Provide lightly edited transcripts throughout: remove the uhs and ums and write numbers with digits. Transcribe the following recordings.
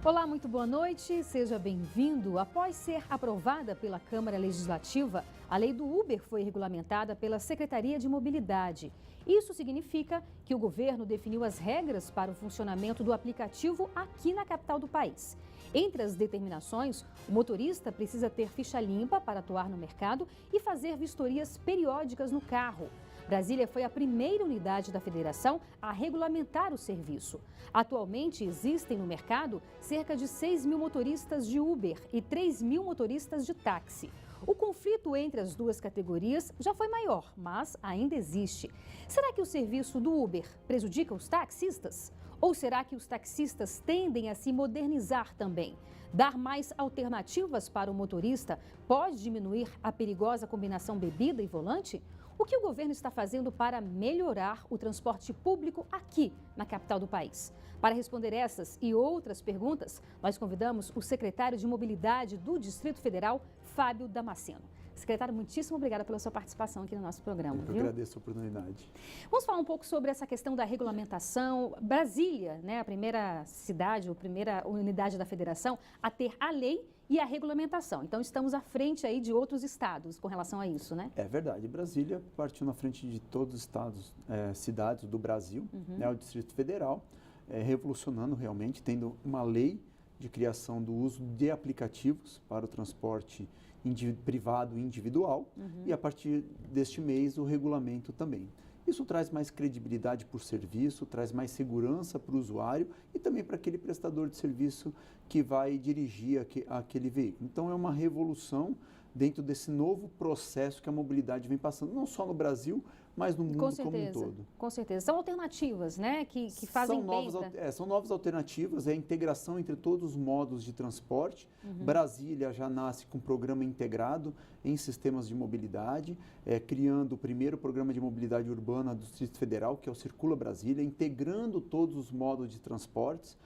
Olá, muito boa noite, seja bem-vindo. Após ser aprovada pela Câmara Legislativa, a lei do Uber foi regulamentada pela Secretaria de Mobilidade. Isso significa que o governo definiu as regras para o funcionamento do aplicativo aqui na capital do país. Entre as determinações, o motorista precisa ter ficha limpa para atuar no mercado e fazer vistorias periódicas no carro. Brasília foi a primeira unidade da federação a regulamentar o serviço. Atualmente, existem no mercado cerca de 6 mil motoristas de Uber e 3 mil motoristas de táxi. O conflito entre as duas categorias já foi maior, mas ainda existe. Será que o serviço do Uber prejudica os taxistas? Ou será que os taxistas tendem a se modernizar também? Dar mais alternativas para o motorista pode diminuir a perigosa combinação bebida e volante? O que o governo está fazendo para melhorar o transporte público aqui na capital do país? Para responder essas e outras perguntas, nós convidamos o secretário de Mobilidade do Distrito Federal, Fábio Damasceno. Secretário, muitíssimo obrigada pela sua participação aqui no nosso programa. Eu agradeço a oportunidade. Vamos falar um pouco sobre essa questão da regulamentação. Brasília, né, a primeira cidade, a primeira unidade da federação a ter a lei e a regulamentação. Então, estamos à frente aí de outros estados com relação a isso, né? É verdade. Brasília partiu na frente de todos os estados, cidades do Brasil, né, o Distrito Federal, revolucionando realmente, tendo uma lei de criação do uso de aplicativos para o transporte privado e individual, e a partir deste mês o regulamento também. Isso traz mais credibilidade por serviço, traz mais segurança para o usuário e também para aquele prestador de serviço que vai dirigir aquele veículo. Então, é uma revolução dentro desse novo processo que a mobilidade vem passando, não só no Brasil, mas no mundo como um todo. Com certeza. São alternativas, né, que fazem bem. São novas alternativas, é a integração entre todos os modos de transporte. Brasília já nasce com um programa integrado em sistemas de mobilidade, criando o primeiro programa de mobilidade urbana do Distrito Federal, que é o Circula Brasília, integrando todos os modos de transportes.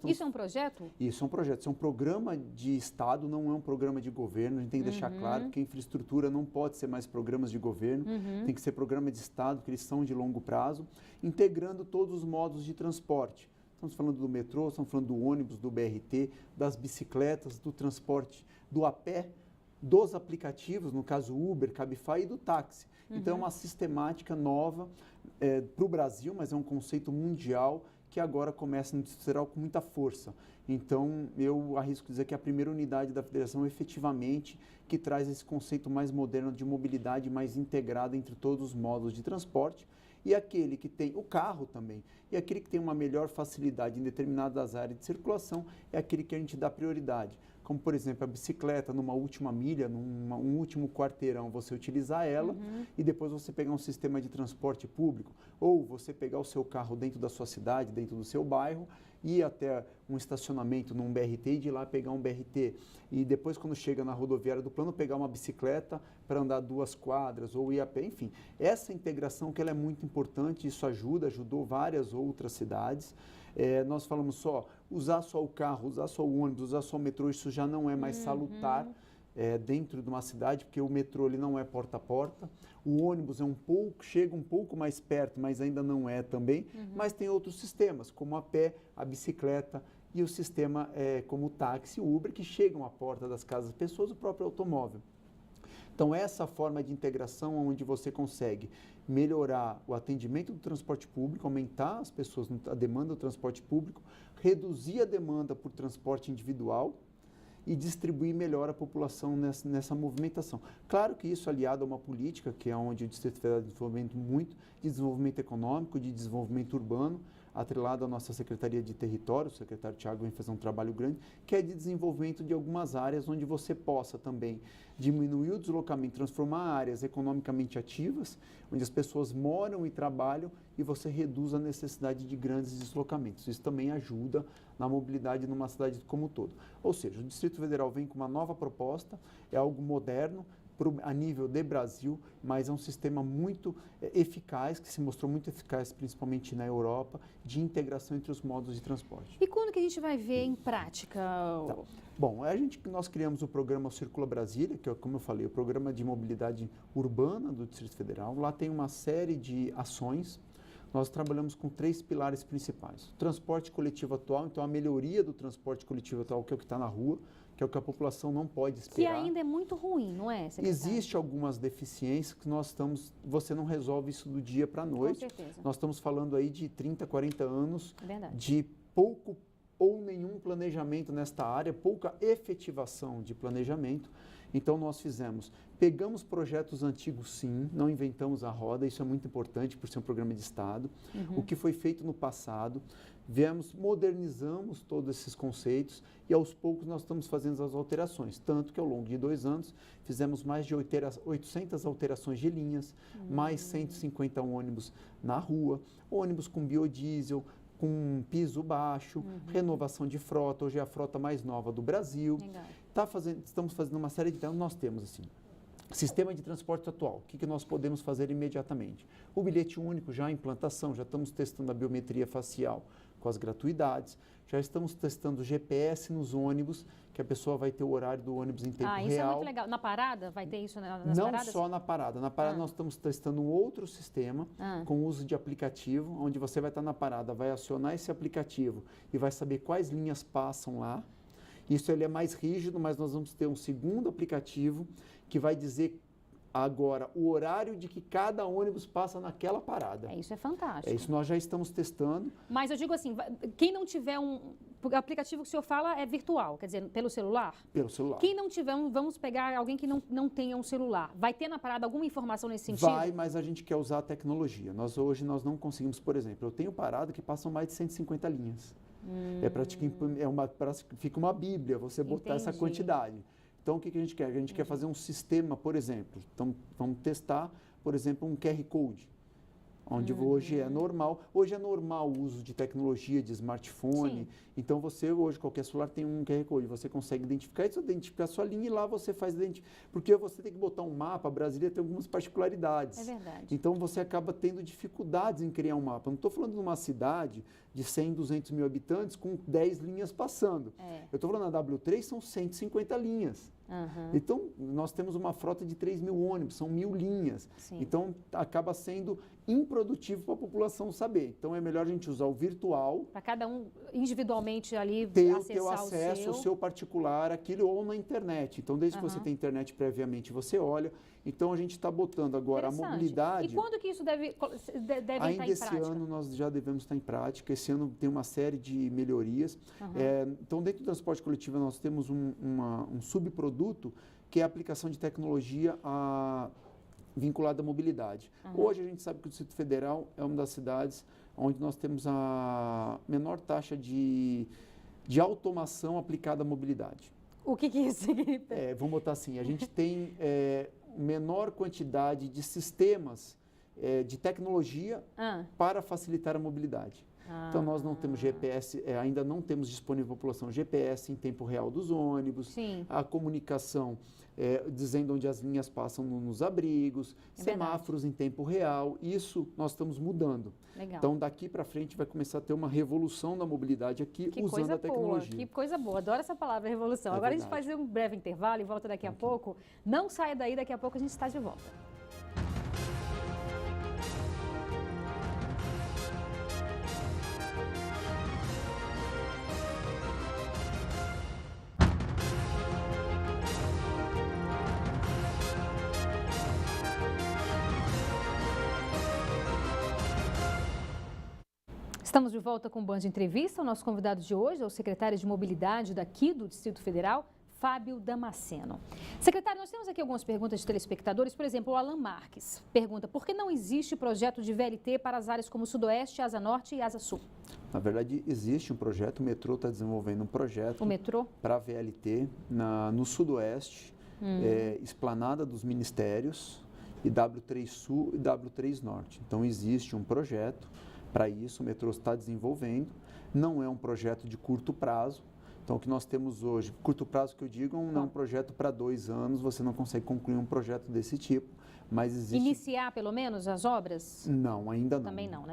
Isso é um projeto? Isso é um projeto, isso é um programa de Estado, não é um programa de governo. A gente tem que deixar claro que a infraestrutura não pode ser mais programas de governo, tem que ser programa de Estado, porque eles são de longo prazo, integrando todos os modos de transporte. Estamos falando do metrô, estamos falando do ônibus, do BRT, das bicicletas, do transporte, do a pé, dos aplicativos, no caso Uber, Cabify e do táxi. Então, é uma sistemática nova para o Brasil, mas é um conceito mundial que agora começa no Distrito Federal com muita força. Então, eu arrisco dizer que é a primeira unidade da federação efetivamente que traz esse conceito mais moderno de mobilidade mais integrada entre todos os modos de transporte, e aquele que tem o carro também, e aquele que tem uma melhor facilidade em determinadas áreas de circulação é aquele que a gente dá prioridade. Como, por exemplo, a bicicleta, numa última milha, num último quarteirão, você utilizar ela e depois você pegar um sistema de transporte público, ou você pegar o seu carro dentro da sua cidade, dentro do seu bairro, ir até um estacionamento num BRT e de lá pegar um BRT. E depois, quando chega na rodoviária do plano, pegar uma bicicleta para andar 2 quadras ou ir a pé, enfim. Essa integração que ela é muito importante, isso ajudou várias outras cidades. Nós falamos usar só o carro, usar só o ônibus, usar só o metrô, isso já não é mais salutar dentro de uma cidade, porque o metrô ele não é porta a porta, o ônibus chega um pouco mais perto, mas ainda não é também, mas tem outros sistemas, como a pé, a bicicleta e o sistema como o táxi, o Uber, que chegam à porta das casas das pessoas, o próprio automóvel. Então, essa forma de integração onde você consegue melhorar o atendimento do transporte público, aumentar a demanda do transporte público, reduzir a demanda por transporte individual e distribuir melhor a população nessa movimentação. Claro que isso aliado a uma política, que é onde o Distrito Federal desenvolve muito, de desenvolvimento econômico, de desenvolvimento urbano, atrelado à nossa Secretaria de Território, o secretário Tiago vem fazer um trabalho grande, que é de desenvolvimento de algumas áreas onde você possa também diminuir o deslocamento, transformar áreas economicamente ativas, onde as pessoas moram e trabalham e você reduz a necessidade de grandes deslocamentos. Isso também ajuda na mobilidade numa cidade como um todo. Ou seja, o Distrito Federal vem com uma nova proposta, é algo moderno, a nível de Brasil, mas é um sistema muito eficaz, que se mostrou muito eficaz, principalmente na Europa, de integração entre os modos de transporte. E quando que a gente vai ver em prática? Tá. Bom, nós criamos o programa Circula Brasília, que é, como eu falei, o programa de mobilidade urbana do Distrito Federal. Lá tem uma série de ações nós trabalhamos com 3 pilares principais. O transporte coletivo atual, então a melhoria do transporte coletivo atual, que é o que está na rua, que é o que a população não pode esperar. Que ainda é muito ruim, não é, secretário? Existe algumas deficiências que você não resolve isso do dia para a noite. Com certeza. Nós estamos falando aí de 30, 40 anos Verdade. de pouco ou nenhum planejamento nesta área, pouca efetivação de planejamento. Então, nós pegamos projetos antigos, sim, não inventamos a roda, isso é muito importante por ser um programa de Estado. O que foi feito no passado, modernizamos todos esses conceitos e, aos poucos, nós estamos fazendo as alterações. Tanto que, ao longo de 2 anos, fizemos mais de 800 alterações de linhas, mais 150 ônibus na rua, ônibus com biodiesel, com piso baixo, renovação de frota, hoje é a frota mais nova do Brasil. Estamos fazendo uma série de... Então, nós temos, assim, sistema de transporte atual, o que nós podemos fazer imediatamente? O bilhete único já em implantação, já estamos testando a biometria facial com as gratuidades, já estamos testando o GPS nos ônibus, que a pessoa vai ter o horário do ônibus em tempo real. Isso é muito legal. Na parada, vai ter isso nas paradas? Não só na parada. Na parada nós estamos testando um outro sistema com uso de aplicativo, onde você vai estar na parada, vai acionar esse aplicativo e vai saber quais linhas passam lá. Isso ele é mais rígido, mas nós vamos ter um segundo aplicativo que vai dizer agora o horário de que cada ônibus passa naquela parada. Isso é fantástico. É isso, nós já estamos testando. Mas eu digo assim, quem não tiver o aplicativo que o senhor fala é virtual, quer dizer, pelo celular? Pelo celular. Quem não tiver, vamos pegar alguém que não tenha um celular. Vai ter na parada alguma informação nesse sentido? Vai, mas a gente quer usar a tecnologia. Hoje nós não conseguimos, por exemplo, eu tenho parada que passam mais de 150 linhas. Fica uma bíblia você botar essa quantidade. Então, o que a gente quer? A gente quer fazer um sistema, por exemplo. Então, vamos testar, por exemplo, um QR Code, onde hoje é normal. Hoje é normal o uso de tecnologia, de smartphone. Sim. Então, hoje, qualquer celular tem um QR Code. Você consegue identificar a sua linha e lá você faz porque você tem que botar um mapa. Brasília tem algumas particularidades. É verdade. Então, você acaba tendo dificuldades em criar um mapa. Não estou falando de uma cidade de 100, 200 mil habitantes com 10 linhas passando. Eu estou falando da W3, são 150 linhas. Então, nós temos uma frota de 3 mil ônibus, são 1.000 linhas. Sim. Então, acaba sendo improdutivo para a população saber. Então, é melhor a gente usar o virtual. Para cada um individualmente ali ter acessar o teu acesso, o seu particular, aquilo ou na internet. Então, desde que você tem internet previamente, você olha. Então, a gente está botando agora a mobilidade. E quando que isso deve estar ainda em prática? esse ano nós já devemos estar em prática. Esse ano tem uma série de melhorias. Então, dentro do transporte coletivo, nós temos um subproduto que é a aplicação de tecnologia vinculada à mobilidade. Hoje, a gente sabe que o Distrito Federal é uma das cidades onde nós temos a menor taxa de automação aplicada à mobilidade. O que isso significa? Vamos botar assim, a gente tem menor quantidade de sistemas de tecnologia para facilitar a mobilidade. Então, nós não temos GPS, ainda não temos disponível à população GPS em tempo real dos ônibus, a comunicação dizendo onde as linhas passam nos abrigos, semáforos em tempo real, isso nós estamos mudando. Legal. Então, daqui para frente vai começar a ter uma revolução da mobilidade aqui, usando a tecnologia. Que coisa boa, adoro essa palavra, revolução. Agora a gente faz um breve intervalo e volta daqui a pouco. Não saia daí, daqui a pouco a gente está de volta. Estamos de volta com o Band Entrevista. O nosso convidado de hoje é o secretário de Mobilidade daqui do Distrito Federal, Fábio Damasceno. Secretário, nós temos aqui algumas perguntas de telespectadores. Por exemplo, o Alan Marques pergunta: por que não existe projeto de VLT para as áreas como Sudoeste, Asa Norte e Asa Sul? Na verdade, existe um projeto, o metrô está desenvolvendo um projeto para VLT no Sudoeste, Esplanada dos Ministérios, e W3 Sul e W3 Norte. Então, existe um projeto para isso, o metrô está desenvolvendo. Não é um projeto de curto prazo. Então, o que nós temos hoje, curto prazo que eu digo, não é um projeto para 2 anos, você não consegue concluir um projeto desse tipo, mas existe... Iniciar, pelo menos, as obras? Não, ainda não. Também não, né?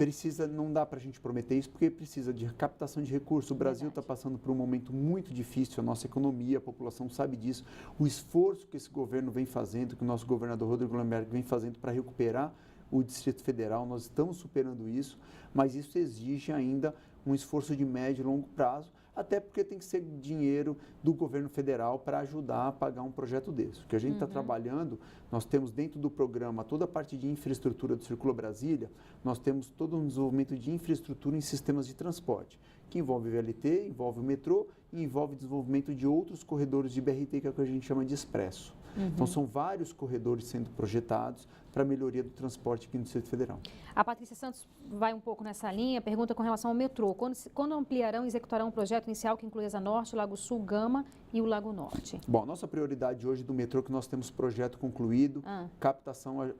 Não dá para a gente prometer isso, porque precisa de captação de recursos. O Brasil está passando por um momento muito difícil, a nossa economia, a população sabe disso. O esforço que esse governo vem fazendo, que o nosso governador Rodrigo Lemberg vem fazendo para recuperar o Distrito Federal, nós estamos superando isso, mas isso exige ainda um esforço de médio e longo prazo, até porque tem que ser dinheiro do governo federal para ajudar a pagar um projeto desse. O que a gente está trabalhando, nós temos dentro do programa toda a parte de infraestrutura do Circula Brasília, nós temos todo um desenvolvimento de infraestrutura em sistemas de transporte, que envolve VLT, envolve o metrô e envolve desenvolvimento de outros corredores de BRT, que é o que a gente chama de expresso. Então, são vários corredores sendo projetados para a melhoria do transporte aqui no Distrito Federal. A Patrícia Santos vai um pouco nessa linha, pergunta com relação ao metrô. Quando ampliarão e executarão um projeto inicial que inclui Asa Norte, Lago Sul, Gama e o Lago Norte? Bom, a nossa prioridade hoje do metrô é que nós temos projeto concluído,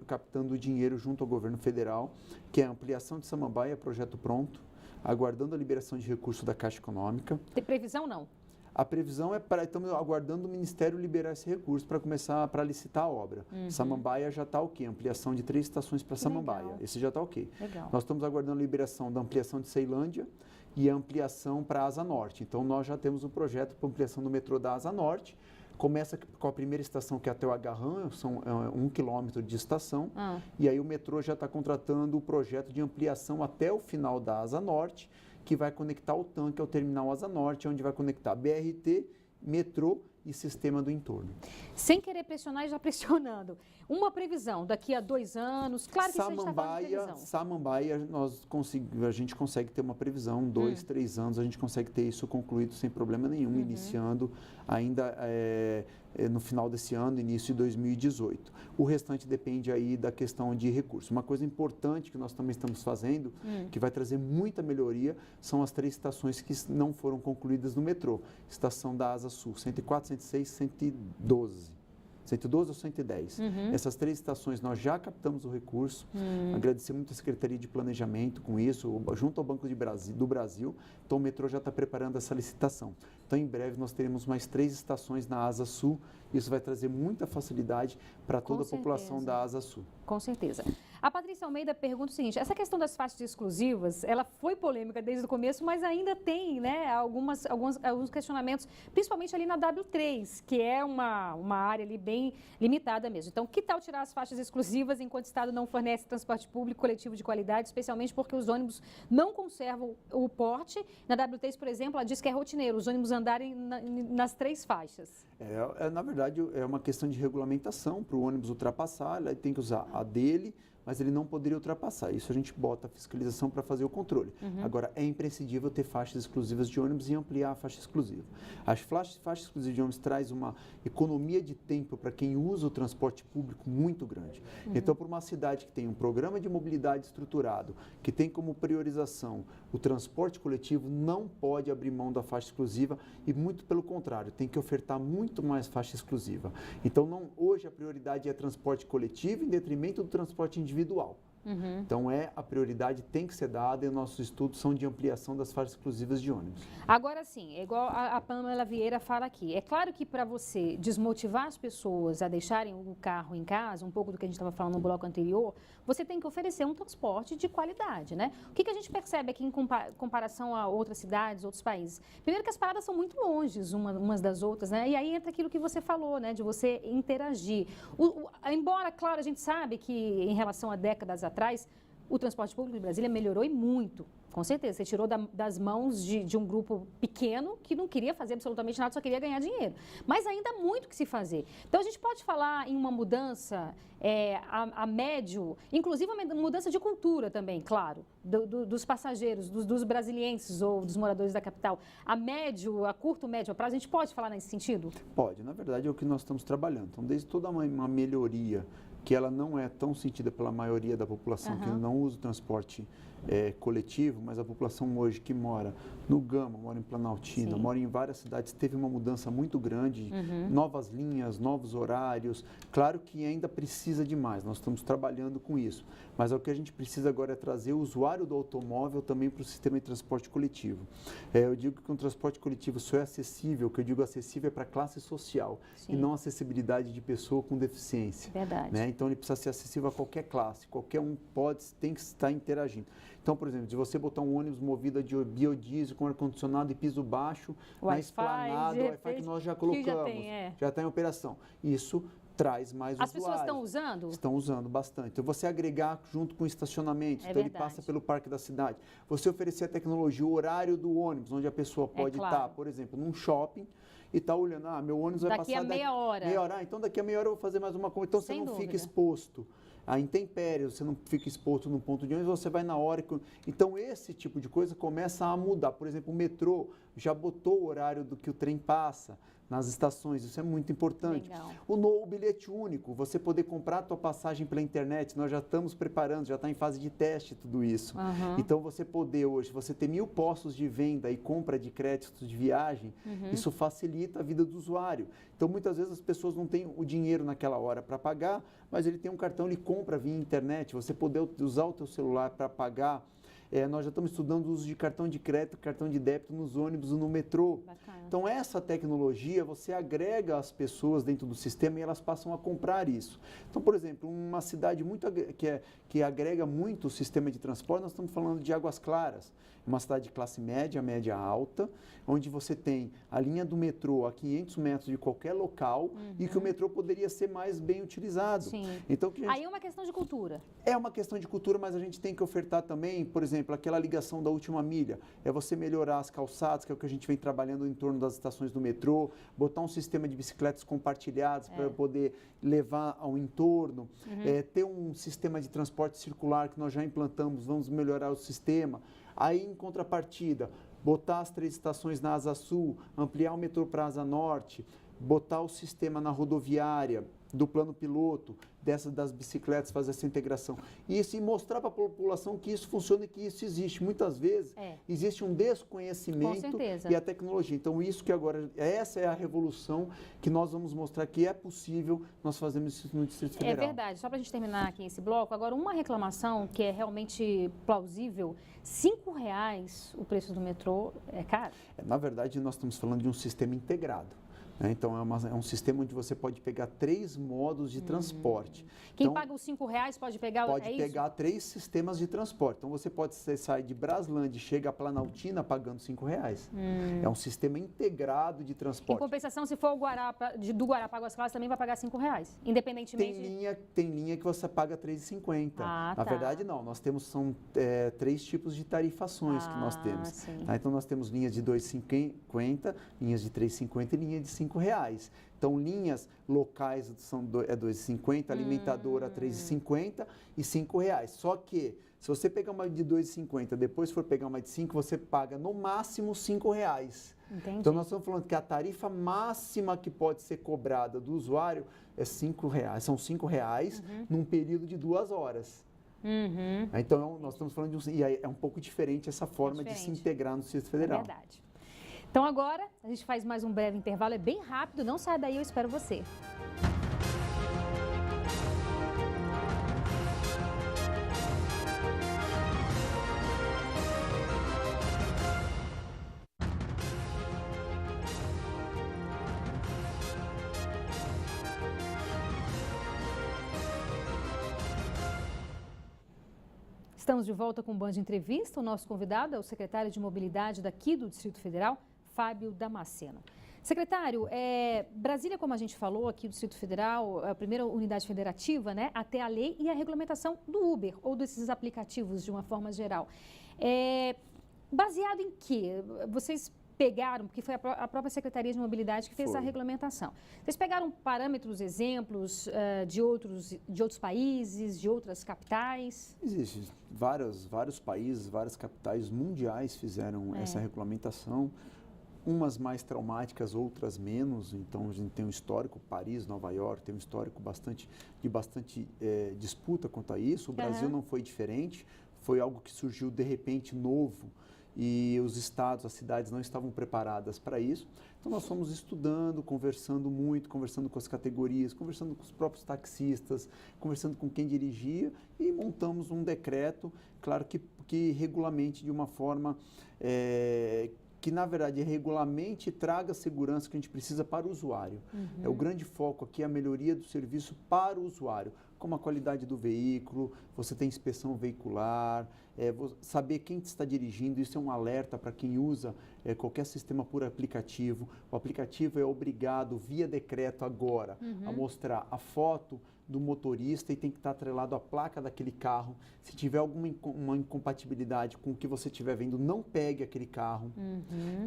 captando dinheiro junto ao governo federal, que é a ampliação de Samambaia, projeto pronto, aguardando a liberação de recursos da Caixa Econômica. Tem previsão, não? A previsão é estamos aguardando o Ministério liberar esse recurso para começar para licitar a obra. Samambaia já está ok, ampliação de 3 estações para Samambaia. Legal. Esse já está ok. Legal. Nós estamos aguardando a liberação da ampliação de Ceilândia e a ampliação para a Asa Norte. Então, nós já temos um projeto para ampliação do metrô da Asa Norte. Começa com a primeira estação, que é até o Agarrão, são 1 quilômetro de estação. E aí o metrô já está contratando o projeto de ampliação até o final da Asa Norte, que vai conectar o tanque ao terminal Asa Norte, onde vai conectar BRT, metrô e sistema do entorno. Sem querer pressionar e já pressionando, uma previsão daqui a 2 anos, claro que isso a gente está falando de previsão. Samambaia, a gente consegue ter uma previsão, 2, 3 anos, a gente consegue ter isso concluído sem problema nenhum, iniciando ainda no final desse ano, início de 2018. O restante depende aí da questão de recursos. Uma coisa importante que nós também estamos fazendo, que vai trazer muita melhoria, são as 3 estações que não foram concluídas no metrô. Estação da Asa Sul, 104, 106, 112. 112 ou 110. Essas 3 estações nós já captamos o recurso. Agradecer muito a Secretaria de Planejamento com isso, junto ao Banco do Brasil. Então, o metrô já está preparando essa licitação. Então, em breve, nós teremos mais 3 estações na Asa Sul. Isso vai trazer muita facilidade para toda a população da Asa Sul. Com certeza. A Patrícia Almeida pergunta o seguinte, essa questão das faixas exclusivas, ela foi polêmica desde o começo, mas ainda tem, né, alguns questionamentos, principalmente ali na W3, que é uma área ali bem limitada mesmo. Então, que tal tirar as faixas exclusivas enquanto o Estado não fornece transporte público coletivo de qualidade, especialmente porque os ônibus não conservam o porte? Na W3, por exemplo, ela diz que é rotineiro, os ônibus andarem nas 3 faixas. Na verdade, é uma questão de regulamentação para o ônibus ultrapassar, ele tem que usar a dele, mas ele não poderia ultrapassar. Isso a gente bota a fiscalização para fazer o controle. Agora, é imprescindível ter faixas exclusivas de ônibus e ampliar a faixa exclusiva. As faixas exclusivas de ônibus traz uma economia de tempo para quem usa o transporte público muito grande. Então, para uma cidade que tem um programa de mobilidade estruturado, que tem como priorização o transporte coletivo, não pode abrir mão da faixa exclusiva e, muito pelo contrário, tem que ofertar muito mais faixa exclusiva. Então, hoje a prioridade é transporte coletivo em detrimento do transporte individual. Então, a prioridade tem que ser dada e nossos estudos são de ampliação das faixas exclusivas de ônibus. Agora sim, é igual a Pamela Vieira fala aqui. É claro que para você desmotivar as pessoas a deixarem o carro em casa, um pouco do que a gente estava falando no bloco anterior, você tem que oferecer um transporte de qualidade, né? O que a gente percebe aqui em comparação a outras cidades, outros países? Primeiro que as paradas são muito longes umas das outras, né? E aí entra aquilo que você falou, né? De você interagir. Embora, claro, a gente sabe que em relação a décadas atrás, o transporte público de Brasília melhorou e muito, com certeza. Você tirou das mãos de um grupo pequeno que não queria fazer absolutamente nada, só queria ganhar dinheiro. Mas ainda há muito que se fazer. Então, a gente pode falar em uma mudança a médio, inclusive uma mudança de cultura também, claro, dos passageiros, dos brasilienses ou dos moradores da capital. A curto, médio prazo, a gente pode falar nesse sentido? Pode. Na verdade, é o que nós estamos trabalhando. Então, desde toda uma melhoria que ela não é tão sentida pela maioria da população que não usa o transporte coletivo, mas a população hoje que mora no Gama, mora em Planaltina, mora em várias cidades, teve uma mudança muito grande, novas linhas, novos horários. Claro que ainda precisa de mais, nós estamos trabalhando com isso, mas o que a gente precisa agora é trazer o usuário do automóvel também para o sistema de transporte coletivo. Eu digo que o transporte coletivo só é acessível, o que eu digo acessível é para a classe social e não acessibilidade de pessoa com deficiência. Verdade. Né? Então, ele precisa ser acessível a qualquer classe, qualquer um tem que estar interagindo. Então, por exemplo, se você botar um ônibus movido de biodiesel com ar-condicionado e piso baixo, na esplanada, o Wi-Fi que nós já colocamos, já está em operação. Isso traz mais As usuários. pessoas estão usando? Estão usando bastante. Então, você agregar junto com o estacionamento, então verdade. ele passa pelo parque da cidade. Você oferecer a tecnologia, o horário do ônibus, onde a pessoa pode estar, por exemplo, num shopping e está olhando, meu ônibus vai daqui passar a meia hora. Meia hora, então daqui a meia hora eu vou fazer mais uma coisa. Então, Sem você não dúvida. fica exposto a intempéries, você não fica exposto num ponto de ônibus, você vai na hora. Então, esse tipo de coisa começa a mudar. Por exemplo, o metrô já botou o horário do que o trem passa nas estações, isso é muito importante. Legal. O novo bilhete único, você poder comprar a tua passagem pela internet, nós já estamos preparando, já está em fase de teste tudo isso. Então, você poder hoje, você ter 1.000 postos de venda e compra de créditos de viagem, isso facilita a vida do usuário. Então, muitas vezes as pessoas não têm o dinheiro naquela hora para pagar, mas ele tem um cartão, ele compra via internet, você poder usar o teu celular para pagar. Nós já estamos estudando o uso de cartão de crédito, cartão de débito nos ônibus e no metrô. Bacana. Então, essa tecnologia, você agrega as pessoas dentro do sistema e elas passam a comprar isso. Então, por exemplo, uma cidade muito que agrega muito o sistema de transporte, nós estamos falando de Águas Claras. Uma cidade de classe média, média alta, onde você tem a linha do metrô a 500 metros de qualquer local e que o metrô poderia ser mais bem utilizado. Sim. Então, Aí é uma questão de cultura. É uma questão de cultura, mas a gente tem que ofertar também, por exemplo, aquela ligação da última milha. É você melhorar as calçadas, que é o que a gente vem trabalhando em torno das estações do metrô, botar um sistema de bicicletas compartilhadas para poder levar ao entorno, ter um sistema de transporte circular que nós já implantamos, vamos melhorar o sistema. Aí, em contrapartida, botar as 3 estações na Asa Sul, ampliar o metrô para a Asa Norte, botar o sistema na rodoviária do plano piloto, das bicicletas, fazer essa integração. E mostrar para a população que isso funciona e que isso existe. Muitas vezes existe um desconhecimento e a tecnologia. Então, isso que agora, essa é a revolução que nós vamos mostrar que é possível nós fazermos isso no Distrito Federal. É verdade. Só para a gente terminar aqui esse bloco, agora uma reclamação que é realmente plausível, R$5 o preço do metrô é caro? Na verdade, nós estamos falando de um sistema integrado. Então, é um sistema onde você pode pegar 3 modos de transporte. Quem então, paga os R$5 pode pegar Pode pegar 3 sistemas de transporte. Então, você pode sair de Braslândia e chega a Planaltina pagando R$5. É um sistema integrado de transporte. Em compensação, se for do Guará para Águas Claras, também vai pagar R$5, independentemente... Tem linha que você paga R$3,50. Na verdade, não. Nós temos, 3 tipos de tarifações que nós temos. Tá? Então, nós temos linhas de R$2,50, linhas de R$3,50 e linhas de R$5. Então, linhas locais é R$2,50, alimentadora R$3,50 e R$5. Só que, se você pegar uma de R$2,50, depois for pegar uma de R$5, você paga no máximo R$5. Entendi. Então, nós estamos falando que a tarifa máxima que pode ser cobrada do usuário é R$5. São R$5 num período de 2 horas. Então, nós estamos falando de e aí é um pouco diferente essa forma de se integrar no Distrito Federal. É verdade. Então agora a gente faz mais um breve intervalo, é bem rápido, não saia daí, eu espero você. Estamos de volta com o Band Entrevista. O nosso convidado é o secretário de Mobilidade daqui do Distrito Federal, Fábio Damasceno. Secretário, Brasília, como a gente falou aqui do Distrito Federal, é a primeira unidade federativa, né, a ter a lei e a regulamentação do Uber, ou desses aplicativos de uma forma geral. Baseado em quê? Vocês pegaram, porque foi a própria Secretaria de Mobilidade que fez essa regulamentação. Vocês pegaram parâmetros, exemplos de outros países, de outras capitais? Existem vários países, várias capitais mundiais fizeram essa regulamentação. Umas mais traumáticas, outras menos. Então, a gente tem um histórico, Paris, Nova York, tem um histórico de bastante disputa quanto a isso. O Brasil não foi diferente, foi algo que surgiu de repente novo e os estados, as cidades não estavam preparadas para isso. Então, nós fomos estudando, conversando muito, conversando com as categorias, conversando com os próprios taxistas, conversando com quem dirigia e montamos um decreto, claro que regulamente de uma forma que na verdade regulamente e traga a segurança que a gente precisa para o usuário. O grande foco aqui é a melhoria do serviço para o usuário, como a qualidade do veículo, você tem inspeção veicular, saber quem está dirigindo, isso é um alerta para quem usa qualquer sistema por aplicativo. O aplicativo é obrigado, via decreto agora, a mostrar a foto do motorista e tem que estar atrelado à placa daquele carro. Se tiver alguma uma incompatibilidade com o que você estiver vendo, não pegue aquele carro.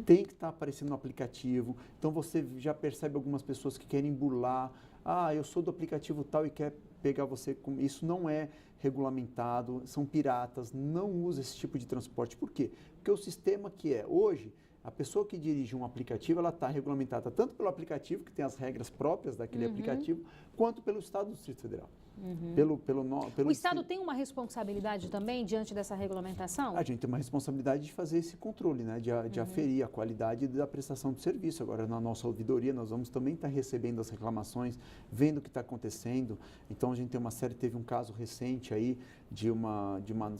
Tem que estar aparecendo no aplicativo. Então você já percebe algumas pessoas que querem burlar. Ah, eu sou do aplicativo tal e quer pegar você com... Isso não é regulamentado, são piratas, não usa esse tipo de transporte. Por quê? Porque o sistema que é hoje, a pessoa que dirige um aplicativo, ela está regulamentada tanto pelo aplicativo, que tem as regras próprias daquele aplicativo, quanto pelo Estado do Distrito Federal. O Estado tem uma responsabilidade também diante dessa regulamentação? A gente tem uma responsabilidade de fazer esse controle, né? de aferir a qualidade da prestação do serviço. Agora, na nossa ouvidoria, nós vamos também estar recebendo as reclamações, vendo o que está acontecendo. Então, a gente tem uma série, teve um caso recente aí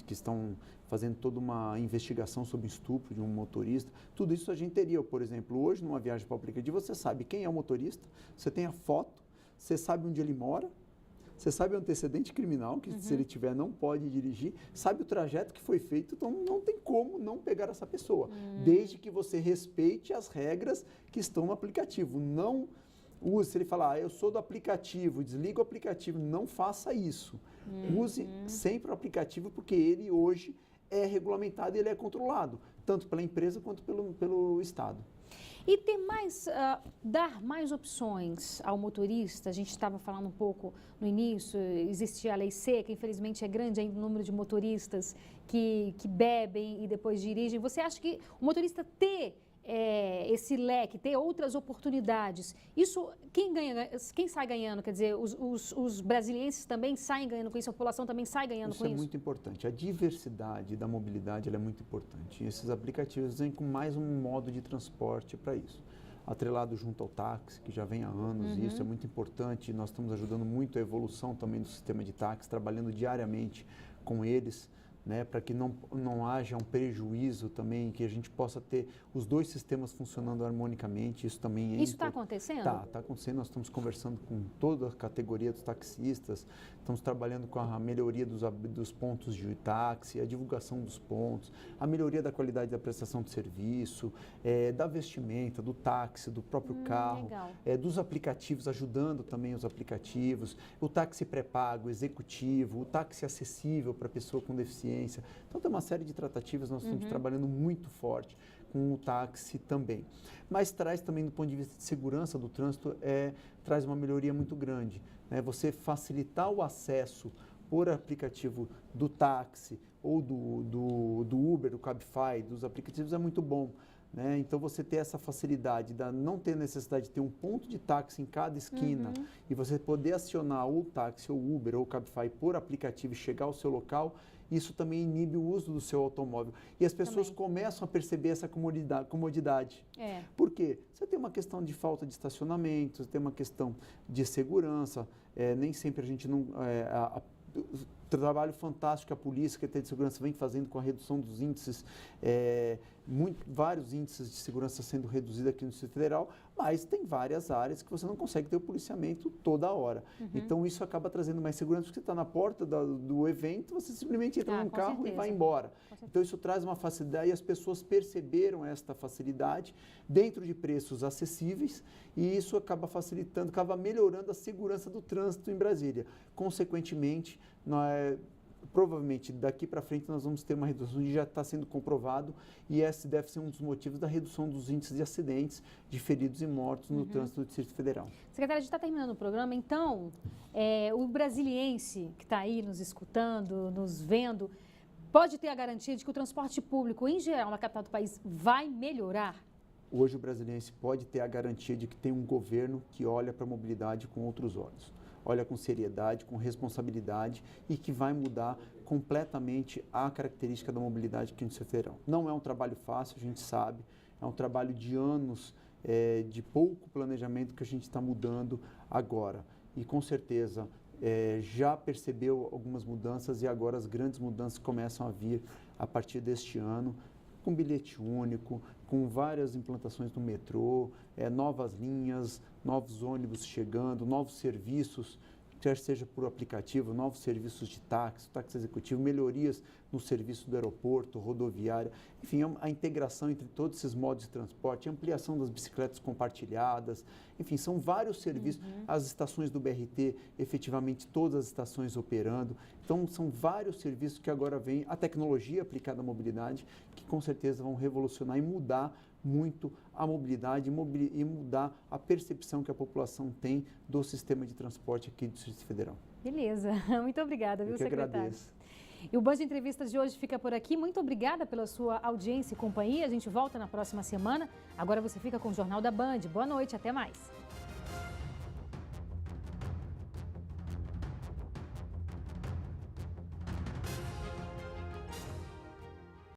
que estão fazendo toda uma investigação sobre estupro de um motorista. Tudo isso a gente teria, por exemplo, hoje numa viagem para o aplicativo, você sabe quem é o motorista, você tem a foto, você sabe onde ele mora, você sabe o antecedente criminal, que se ele tiver não pode dirigir, sabe o trajeto que foi feito, então não tem como não pegar essa pessoa, desde que você respeite as regras que estão no aplicativo. Não use, se ele falar, eu sou do aplicativo, desliga o aplicativo, não faça isso. Use sempre o aplicativo, porque ele hoje é regulamentado e ele é controlado, tanto pela empresa quanto pelo Estado. E ter dar mais opções ao motorista, a gente estava falando um pouco no início, existia a lei seca, infelizmente é grande ainda o número de motoristas que bebem e depois dirigem. Você acha que o motorista ter esse leque, ter outras oportunidades, isso, quem sai ganhando? Quer dizer, os brasilienses também saem ganhando com isso, a população também sai ganhando com isso? Isso é muito importante. A diversidade da mobilidade ela é muito importante. E esses aplicativos vêm com mais um modo de transporte para isso. Atrelado junto ao táxi, que já vem há anos, e isso é muito importante. Nós estamos ajudando muito a evolução também do sistema de táxi, trabalhando diariamente com eles, né, para que não haja um prejuízo também, que a gente possa ter os dois sistemas funcionando harmonicamente. Isso também é Isso está acontecendo? Está acontecendo. Nós estamos conversando com toda a categoria dos taxistas, estamos trabalhando com a melhoria dos pontos de táxi, a divulgação dos pontos, a melhoria da qualidade da prestação de serviço, da vestimenta, do táxi, do próprio carro, dos aplicativos, ajudando também os aplicativos, o táxi pré-pago, executivo, o táxi acessível para pessoa com deficiência. Então, tem uma série de tratativas, nós estamos trabalhando muito forte com o táxi também. Mas traz também, do ponto de vista de segurança do trânsito, traz uma melhoria muito grande, né? Você facilitar o acesso por aplicativo do táxi ou do Uber, do Cabify, dos aplicativos é muito bom. Né? Então, você ter essa facilidade de não ter necessidade de ter um ponto de táxi em cada esquina e você poder acionar o táxi, ou Uber, ou Cabify por aplicativo e chegar ao seu local, isso também inibe o uso do seu automóvel. E as pessoas começam a perceber essa comodidade. Por quê? Você tem uma questão de falta de estacionamento, você tem uma questão de segurança, nem sempre a gente não... o trabalho fantástico que a polícia, que a de segurança vem fazendo com a redução dos índices, vários índices de segurança sendo reduzidos aqui no Distrito Federal, mas tem várias áreas que você não consegue ter o policiamento toda hora. Então, isso acaba trazendo mais segurança, porque você está na porta do evento, você simplesmente entra num carro e vai embora. Então, isso traz uma facilidade e as pessoas perceberam esta facilidade dentro de preços acessíveis e isso acaba facilitando, acaba melhorando a segurança do trânsito em Brasília. Consequentemente, provavelmente daqui para frente nós vamos ter uma redução que já está sendo comprovado e esse deve ser um dos motivos da redução dos índices de acidentes, de feridos e mortos no trânsito do Distrito Federal. Secretária, a gente está terminando o programa, então o brasiliense que está aí nos escutando, nos vendo, pode ter a garantia de que o transporte público em geral na capital do país vai melhorar? Hoje o brasiliense pode ter a garantia de que tem um governo que olha para a mobilidade com outros olhos. Olha com seriedade, com responsabilidade e que vai mudar completamente a característica da mobilidade aqui no Distrito Federal. Não é um trabalho fácil, a gente sabe, é um trabalho de anos, de pouco planejamento que a gente está mudando agora. E com certeza já percebeu algumas mudanças e agora as grandes mudanças começam a vir a partir deste ano, com bilhete único, com várias implantações no metrô, novas linhas, novos ônibus chegando, novos serviços, quer seja por aplicativo, novos serviços de táxi executivo, melhorias no serviço do aeroporto, rodoviária, enfim, a integração entre todos esses modos de transporte, ampliação das bicicletas compartilhadas, enfim, são vários serviços, as estações do BRT, efetivamente todas as estações operando, então são vários serviços que agora vem a tecnologia aplicada à mobilidade, que com certeza vão revolucionar e mudar muito a mobilidade e mudar a percepção que a população tem do sistema de transporte aqui do Distrito Federal. Beleza, muito obrigada, viu, secretário? Agradeço. E o Band de Entrevistas de hoje fica por aqui. Muito obrigada pela sua audiência e companhia. A gente volta na próxima semana. Agora você fica com o Jornal da Band. Boa noite, até mais.